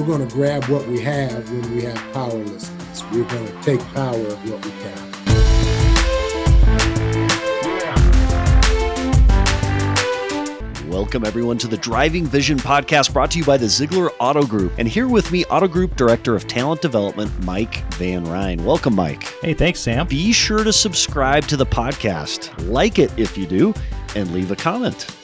we're going to grab what we have when we have powerlessness. We're going to take power of what we can. Welcome, everyone, to the Driving Vision podcast brought to you by the Zeigler Auto Group. And here with me, Auto Group Director of Talent Development, Mike Van Ryn. Welcome, Mike. Hey, thanks, Sam. Be sure to subscribe to the podcast, like it if you do, and leave a comment.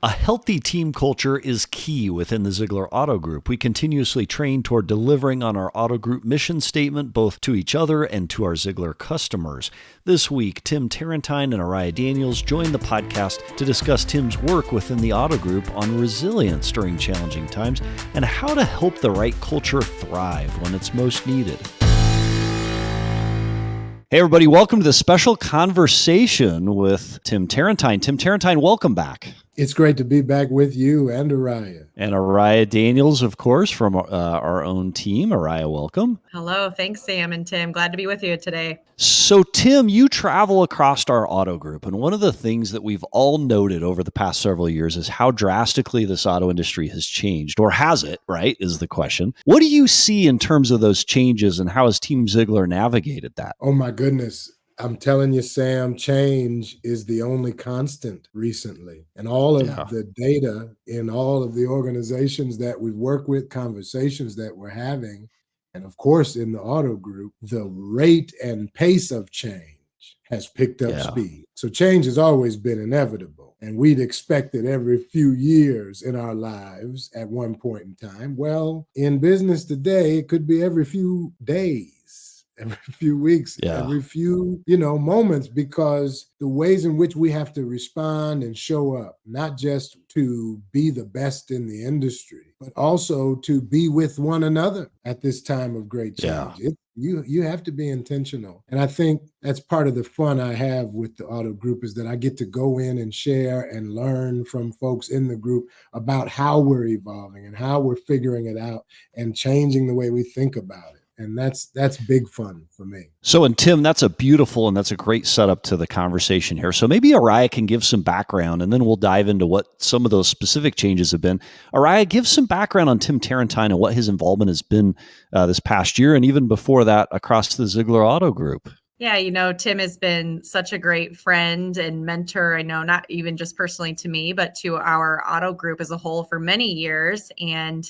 A healthy team culture is key within the Zeigler Auto Group. We continuously train toward delivering on our Auto Group mission statement, both to each other and to our Zeigler customers. This week, Terrentine and Ariah Daniels joined the podcast to discuss Tim's work within the Auto Group on resilience during challenging times and how to help the right culture thrive when it's most needed. Hey, everybody, welcome to the special conversation with Tim Terrentine. Tim Terrentine, welcome back. It's great to be back with you and Ariah. And Ariah Daniels, of course, from our own team. Ariah, welcome. Hello. Thanks, Sam and Tim. Glad to be with you today. So, Tim, you travel across our auto group. And one of the things that we've all noted over the past several years is how drastically this auto industry has changed. Or has it, right, is the question. What do you see in terms of those changes and how has Team Zeigler navigated that? Oh, my goodness. I'm telling you, Sam, change is the only constant recently. And all of the data in all of the organizations that we've worked with, conversations that we're having, and of course in the auto group, the rate and pace of change has picked up speed. So change has always been inevitable. And we'd expect it every few years in our lives at one point in time. Well, in business today, it could be every few days. Every few weeks, every few, moments, because the ways in which we have to respond and show up, not just to be the best in the industry, but also to be with one another at this time of great change. You have to be intentional. And I think that's part of the fun I have with the auto group is that I get to go in and share and learn from folks in the group about how we're evolving and how we're figuring it out and changing the way we think about it. And that's big fun for me. So, and Tim, that's a beautiful and that's a great setup to the conversation here. So maybe Ariah can give some background and then we'll dive into what some of those specific changes have been. Ariah, give some background on Tim Terrentine and what his involvement has been this past year and even before that across the Zeigler Auto Group. Yeah, Tim has been such a great friend and mentor. I know not even just personally to me, but to our auto group as a whole for many years. And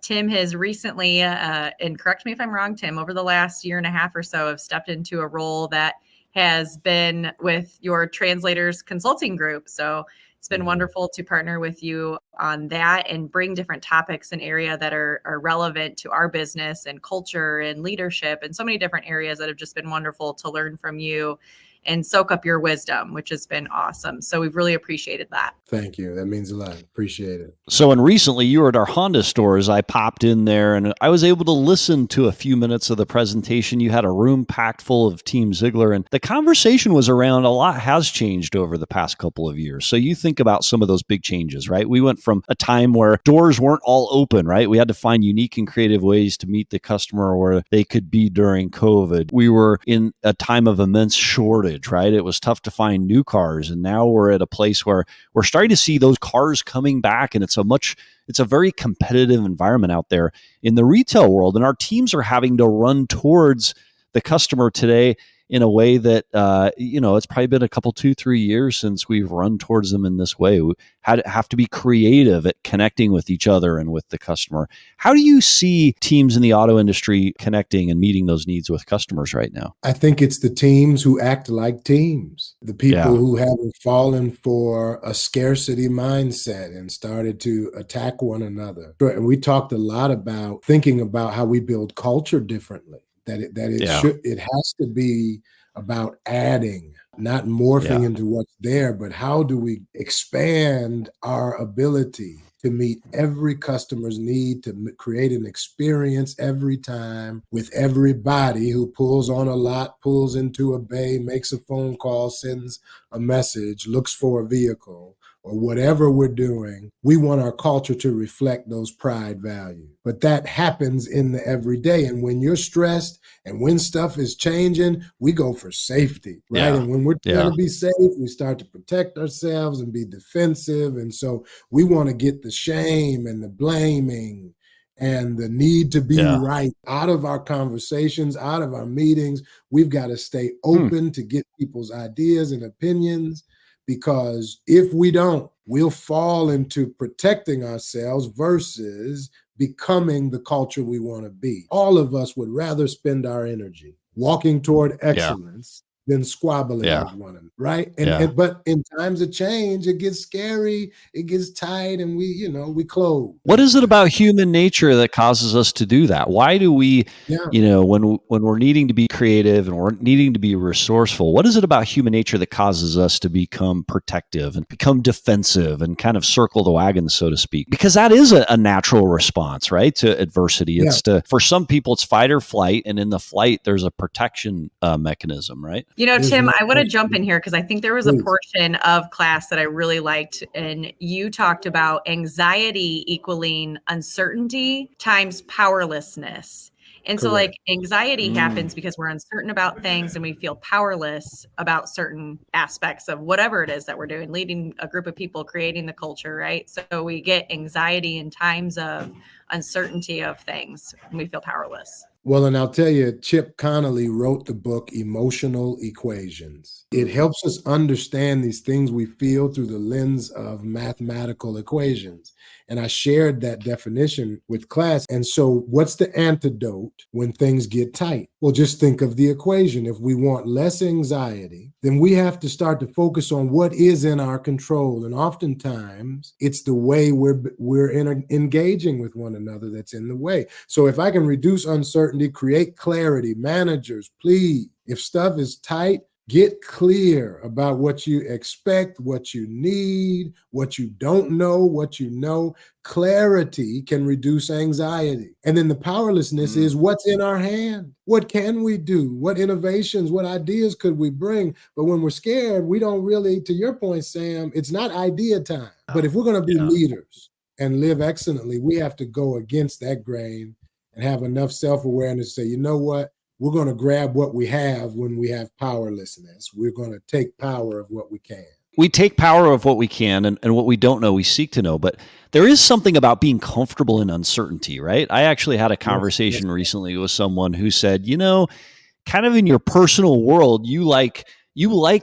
Tim has recently, and correct me if I'm wrong, Tim, over the last year and a half or so, have stepped into a role that has been with your translators consulting group. So it's been wonderful to partner with you on that and bring different topics and area that are relevant to our business and culture and leadership and so many different areas that have just been wonderful to learn from you and soak up your wisdom, which has been awesome. So we've really appreciated that. Thank you. That means a lot. Appreciate it. So, and recently you were at our Honda stores. I popped in there and I was able to listen to a few minutes of the presentation. You had a room packed full of Team Zeigler and the conversation was around a lot has changed over the past couple of years. So you think about some of those big changes, right? We went from a time where doors weren't all open, right? We had to find unique and creative ways to meet the customer where they could be during COVID. We were in a time of immense shortage. Right? It was tough to find new cars. And now we're at a place where we're starting to see those cars coming back. And it's a very competitive environment out there in the retail world. And our teams are having to run towards the customer today in a way that, it's probably been a couple, 2-3 years since we've run towards them in this way. We have to be creative at connecting with each other and with the customer. How do you see teams in the auto industry connecting and meeting those needs with customers right now? I think it's the teams who act like teams, the people who haven't fallen for a scarcity mindset and started to attack one another. And we talked a lot about thinking about how we build culture differently. It has to be about adding, not morphing into what's there, but how do we expand our ability to meet every customer's need, to create an experience every time with everybody who pulls on a lot, pulls into a bay, makes a phone call, sends a message, looks for a vehicle, or whatever we're doing, we want our culture to reflect those pride values. But that happens in the everyday. And when you're stressed and when stuff is changing, we go for safety, right? Yeah. And when we're trying to be safe, we start to protect ourselves and be defensive. And so we want to get the shame and the blaming and the need to be right out of our conversations, out of our meetings. We've got to stay open to get people's ideas and opinions, because if we don't, we'll fall into protecting ourselves versus becoming the culture we want to be. All of us would rather spend our energy walking toward excellence than squabbling with one another, right? And but in times of change, it gets scary, it gets tight, and we close. What is it about human nature that causes us to do that? Why do we, when we're needing to be creative and we're needing to be resourceful, what is it about human nature that causes us to become protective and become defensive and kind of circle the wagons, so to speak? Because that is a natural response, right, to adversity. It's for some people, it's fight or flight, and in the flight, there's a protection mechanism, right? Tim, I want to jump in here because I think there was a portion of class that I really liked, and you talked about anxiety equaling uncertainty times powerlessness. And so anxiety happens because we're uncertain about things and we feel powerless about certain aspects of whatever it is that we're doing, leading a group of people, creating the culture, right? So we get anxiety in times of uncertainty of things and we feel powerless. Well, and I'll tell you, Chip Connolly wrote the book Emotional Equations. It helps us understand these things we feel through the lens of mathematical equations. And I shared that definition with class. And so what's the antidote when things get tight? Well, just think of the equation. If we want less anxiety, then we have to start to focus on what is in our control. And oftentimes it's the way we're engaging with one another that's in the way. So if I can reduce uncertainty, create clarity, managers, please, if stuff is tight, get clear about what you expect, what you need, what you don't know, what you know. Clarity can reduce anxiety. And then the powerlessness is what's in our hand. What can we do? What innovations, what ideas could we bring? But when we're scared, we don't really, to your point, Sam, it's not idea time. But if we're going to be leaders and live excellently, we have to go against that grain and have enough self-awareness to say, you know what? We're going to grab what we have when we have powerlessness. We're going to take power of what we can. We take power of what we can, and what we don't know, we seek to know. But there is something about being comfortable in uncertainty, right? I actually had a conversation recently with someone who said, kind of in your personal world, you like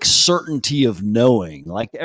certainty of knowing. Like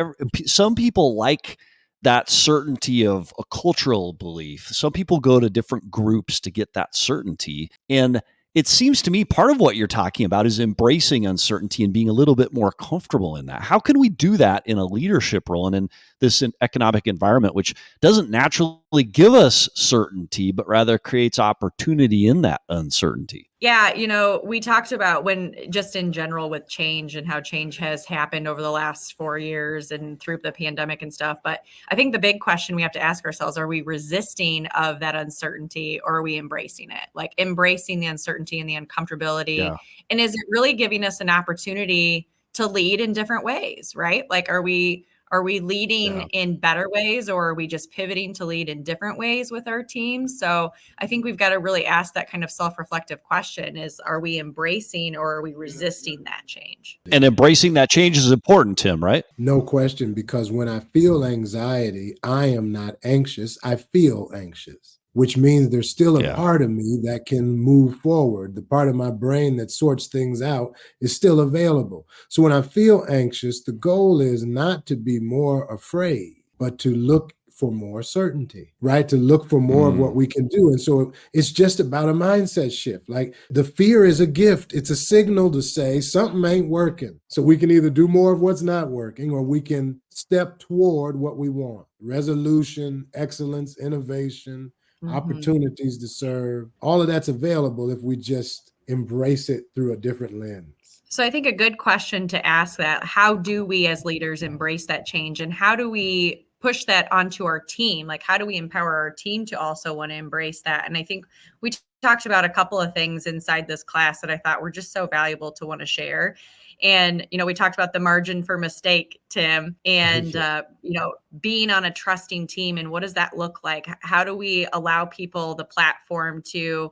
some people like that certainty of a cultural belief. Some people go to different groups to get that certainty. And it seems to me part of what you're talking about is embracing uncertainty and being a little bit more comfortable in that. How can we do that in a leadership role and in this economic environment, which doesn't naturally give us certainty, but rather creates opportunity in that uncertainty? Yeah, we talked about when just in general with change and how change has happened over the last 4 years and through the pandemic and stuff. But I think the big question we have to ask ourselves, are we resisting of that uncertainty or are we embracing it? Like embracing the uncertainty and the uncomfortability. Yeah. And is it really giving us an opportunity to lead in different ways, right? Like, are we leading in better ways, or are we just pivoting to lead in different ways with our teams? So I think we've got to really ask that kind of self-reflective question is, are we embracing or are we resisting that change? And embracing that change is important, Tim, right? No question, because when I feel anxiety, I am not anxious. I feel anxious, which means there's still a part of me that can move forward. The part of my brain that sorts things out is still available. So when I feel anxious, the goal is not to be more afraid, but to look for more certainty, right? To look for more of what we can do. And so it's just about a mindset shift. Like the fear is a gift. It's a signal to say something ain't working. So we can either do more of what's not working, or we can step toward what we want. Resolution, excellence, innovation, opportunities to serve. All of that's available if we just embrace it through a different lens. So I think a good question to ask that, how do we as leaders embrace that change, and how do we push that onto our team? Like, how do we empower our team to also want to embrace that? And I think we talked about a couple of things inside this class that I thought were just so valuable to want to share. And, we talked about the margin for mistake, Tim, and, being on a trusting team, and what does that look like? How do we allow people the platform to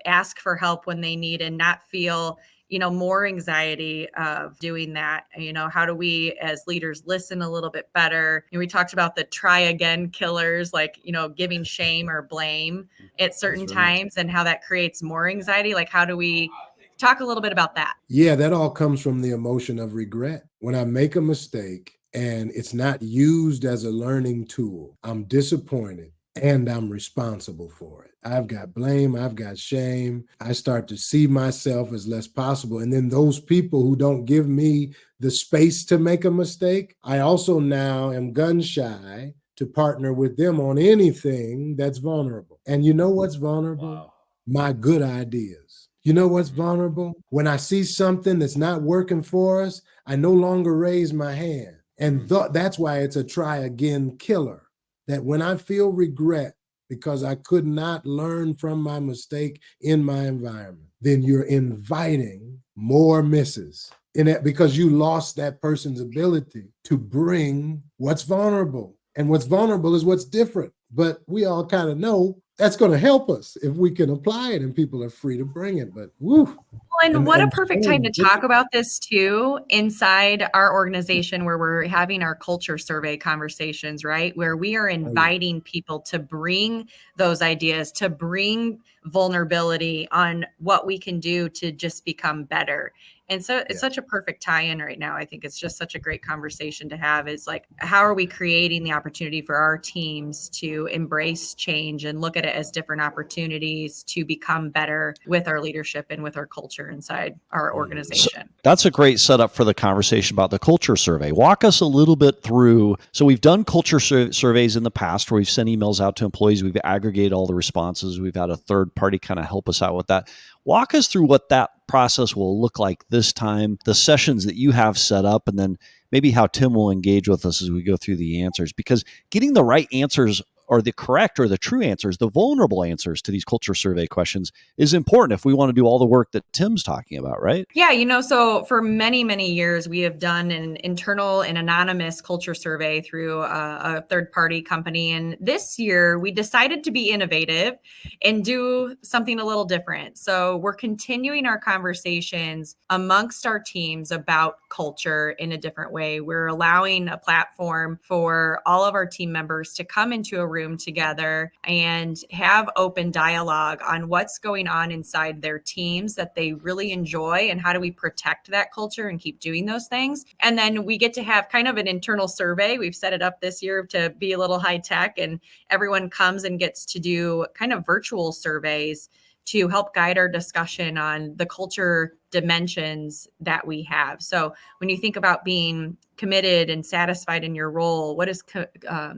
ask for help when they need and not feel more anxiety of doing that? How do we as leaders listen a little bit better? We talked about the try again killers, like, giving shame or blame at certain times, and how that creates more anxiety. Like, how do we talk a little bit about that? Yeah, that all comes from the emotion of regret. When I make a mistake and it's not used as a learning tool, I'm disappointed and I'm responsible for it. I've got blame, I've got shame. I start to see myself as less possible. And then those people who don't give me the space to make a mistake, I also now am gun shy to partner with them on anything that's vulnerable. And you know what's vulnerable? Wow. My good ideas. You know what's vulnerable? When I see something that's not working for us, I no longer raise my hand. And that's why it's a try again killer. That when I feel regret because I could not learn from my mistake in my environment, then you're inviting more misses in it because you lost that person's ability to bring what's vulnerable. And what's vulnerable is what's different. But we all kind of know that's going to help us if we can apply it and people are free to bring it. But woo. And what a perfect time to talk about this too, inside our organization, where we're having our culture survey conversations, right? Where we are inviting people to bring those ideas, to bring vulnerability on what we can do to just become better. And so it's such a perfect tie-in right now. I think it's just such a great conversation to have, is like, how are we creating the opportunity for our teams to embrace change and look at it as different opportunities to become better with our leadership and with our culture inside our organization. So that's a great setup for the conversation about the culture survey. Walk us a little bit through. So we've done culture surveys in the past where we've sent emails out to employees. We've aggregated all the responses. We've had a third party kind of help us out with that. Walk us through what that process will look like this time, the sessions that you have set up, and then maybe how Tim will engage with us as we go through the answers. Because getting the right answers, or the correct or the true answers, the vulnerable answers to these culture survey questions, is important if we want to do all the work that Tim's talking about, right? Yeah, so for many, many years, we have done an internal and anonymous culture survey through a third-party company. And this year, we decided to be innovative and do something a little different. So we're continuing our conversations amongst our teams about culture in a different way. We're allowing a platform for all of our team members to come into a room together and have open dialogue on what's going on inside their teams that they really enjoy, and how do we protect that culture and keep doing those things. And then we get to have kind of an internal survey. We've set it up this year to be a little high tech, and everyone comes and gets to do kind of virtual surveys to help guide our discussion on the culture dimensions that we have. So when you think about being committed and satisfied in your role, what does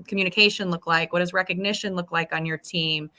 communication look like? What does recognition look like on your team?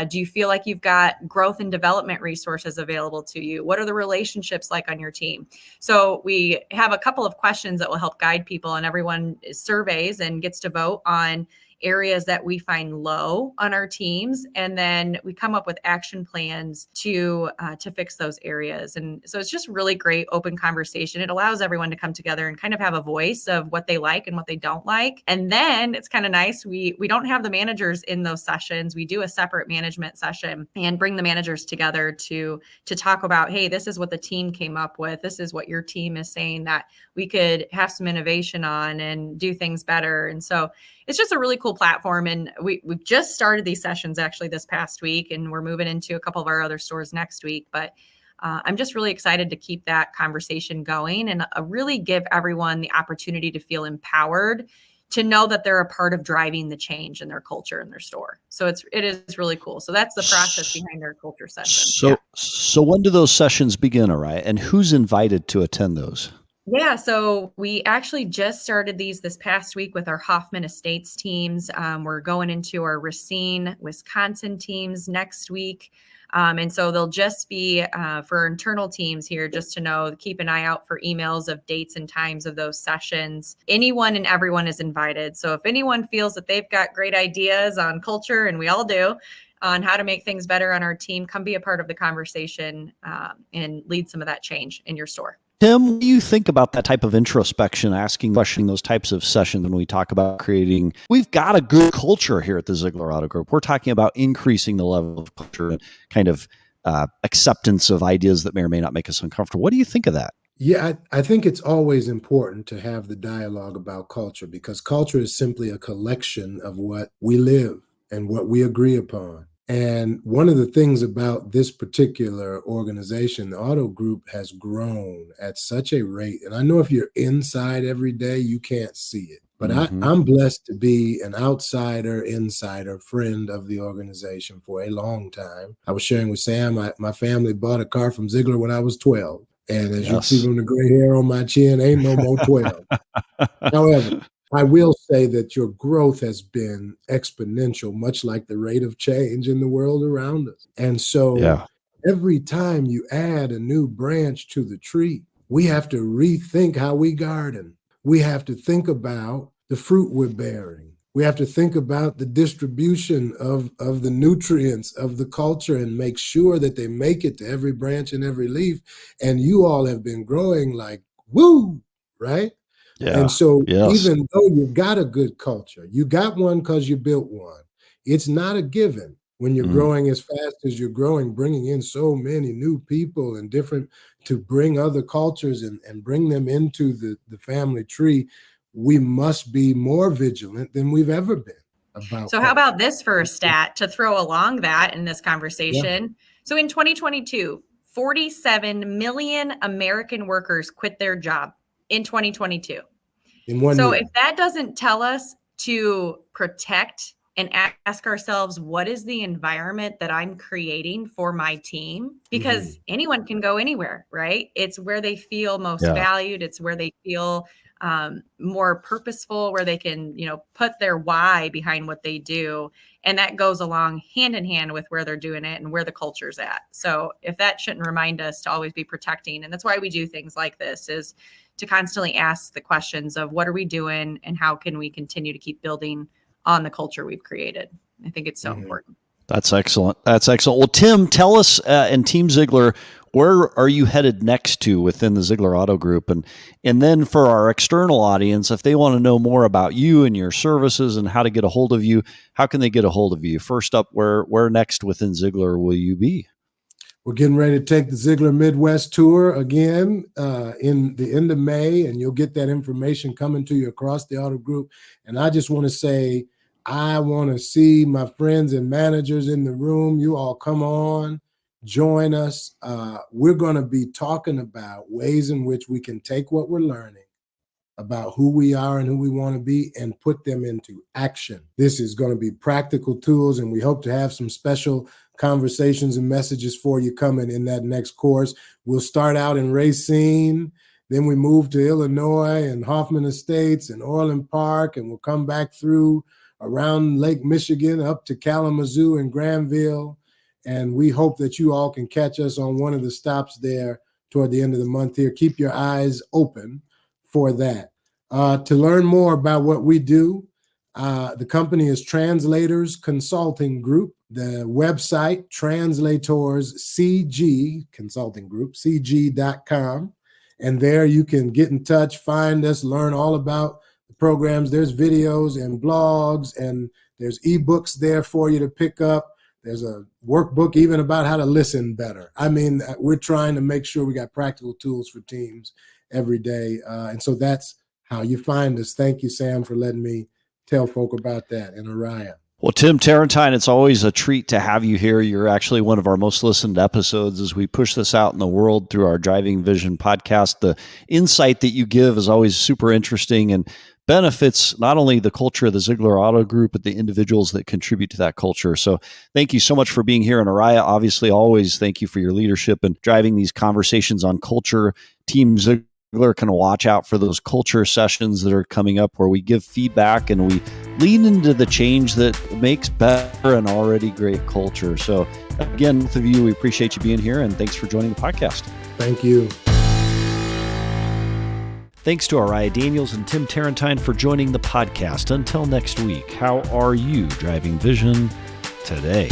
Do you feel like you've got growth and development resources available to you? What are the relationships like on your team? So we have a couple of questions that will help guide people, and everyone surveys and gets to vote on areas that we find low on our teams, and then we come up with action plans to fix those areas. And so it's just really great open conversation. It allows everyone to come together and kind of have a voice of what they like and what they don't like. And then it's kind of nice. We don't have the managers in those sessions. We do a separate management session and bring the managers together to talk about, hey, this is what the team came up with. This is what your team is saying that we could have some innovation on and do things better. And so it's just a really cool platform. And we've just started these sessions actually this past week, and we're moving into a couple of our other stores next week. But I'm just really excited to keep that conversation going and really give everyone the opportunity to feel empowered, to know that they're a part of driving the change in their culture in their store. So it is really cool. So that's the process behind our culture session. So when do those sessions begin, Ariah? And who's invited to attend those? Yeah, so we actually just started these this past week with our Hoffman Estates teams. We're going into our Racine, Wisconsin teams next week. And so they'll just be for internal teams here, just to know, keep an eye out for emails of dates and times of those sessions. Anyone and everyone is invited. So if anyone feels that they've got great ideas on culture, and we all do, on how to make things better on our team, come be a part of the conversation and lead some of that change in your store. Tim, what do you think about that type of introspection, questioning those types of sessions when we talk about creating? We've got a good culture here at the Zeigler Auto Group. We're talking about increasing the level of culture and kind of acceptance of ideas that may or may not make us uncomfortable. What do you think of that? Yeah, I think it's always important to have the dialogue about culture, because culture is simply a collection of what we live and what we agree upon. And one of the things about this particular organization, the Auto Group, has grown at such a rate. And I know if you're inside every day, you can't see it. But I'm blessed to be an outsider, insider, friend of the organization for a long time. I was sharing with Sam, my family bought a car from Zeigler when I was 12. And as you can see from the gray hair on my chin, ain't no more 12. However, I will say that your growth has been exponential, much like the rate of change in the world around us. And so every time you add a new branch to the tree, we have to rethink how we garden. We have to think about the fruit we're bearing. We have to think about the distribution of the nutrients of the culture and make sure that they make it to every branch and every leaf. And you all have been growing like, woo, right? Yeah. And so Yes. even though you've got a good culture, you got one because you built one. It's not a given when you're growing as fast as you're growing, bringing in so many new people and different to bring other cultures and bring them into the family tree. We must be more vigilant than we've ever been about. So how about this for a stat to throw along that in this conversation? Yeah. So in 2022, 47 million American workers quit their job in 2022. In 1 year. So if that doesn't tell us to protect and ask ourselves, what is the environment that I'm creating for my team? Because anyone can go anywhere, right? It's where they feel most valued. It's where they feel more purposeful, where they can, put their why behind what they do. And that goes along hand in hand with where they're doing it and where the culture's at. So if that shouldn't remind us to always be protecting, and that's why we do things like this, is to constantly ask the questions of what are we doing and how can we continue to keep building on the culture we've created. I think it's so important. That's excellent. That's excellent. Well, Tim, tell us, and Team Zeigler, where are you headed next to within the Zeigler Auto Group? And then for our external audience, if they want to know more about you and your services and how to get a hold of you, how can they get a hold of you? First up, where next within Zeigler will you be? We're getting ready to take the Zeigler Midwest Tour again in the end of May, and you'll get that information coming to you across the Auto Group. And I just want to say, I want to see my friends and managers in the room. You all come on, join us. We're going to be talking about ways in which we can take what we're learning about who we are and who we want to be and put them into action. This is going to be practical tools, and we hope to have some special conversations and messages for you coming in that next course. We'll start out in Racine, then we move to Illinois and Hoffman Estates and Orland Park, and we'll come back through around Lake Michigan up to Kalamazoo and Granville. And we hope that you all can catch us on one of the stops there toward the end of the month here. Keep your eyes open for that. To learn more about what we do, the company is Translators Consulting Group. The website, Translators CG Consulting Group, cg.com. And there you can get in touch, find us, learn all about the programs. There's videos and blogs, and there's ebooks there for you to pick up. There's a workbook even about how to listen better. I mean, we're trying to make sure we got practical tools for teams every day. And so that's how you find us. Thank you, Sam, for letting me tell folk about that, and Ariah. Well, Tim Terrentine, it's always a treat to have you here. You're actually one of our most listened episodes as we push this out in the world through our Driving Vision podcast. The insight that you give is always super interesting and benefits not only the culture of the Zeigler Auto Group, but the individuals that contribute to that culture. So thank you so much for being here. And Ariah, obviously, always thank you for your leadership and driving these conversations on culture. Team Zeigler can watch out for those culture sessions that are coming up where we give feedback and we lean into the change that makes better an already great culture. So again, both of you, we appreciate you being here and thanks for joining the podcast. Thank you. Thanks to Ariah Daniels and Tim Terrentine for joining the podcast. Until next week, how are you driving vision today?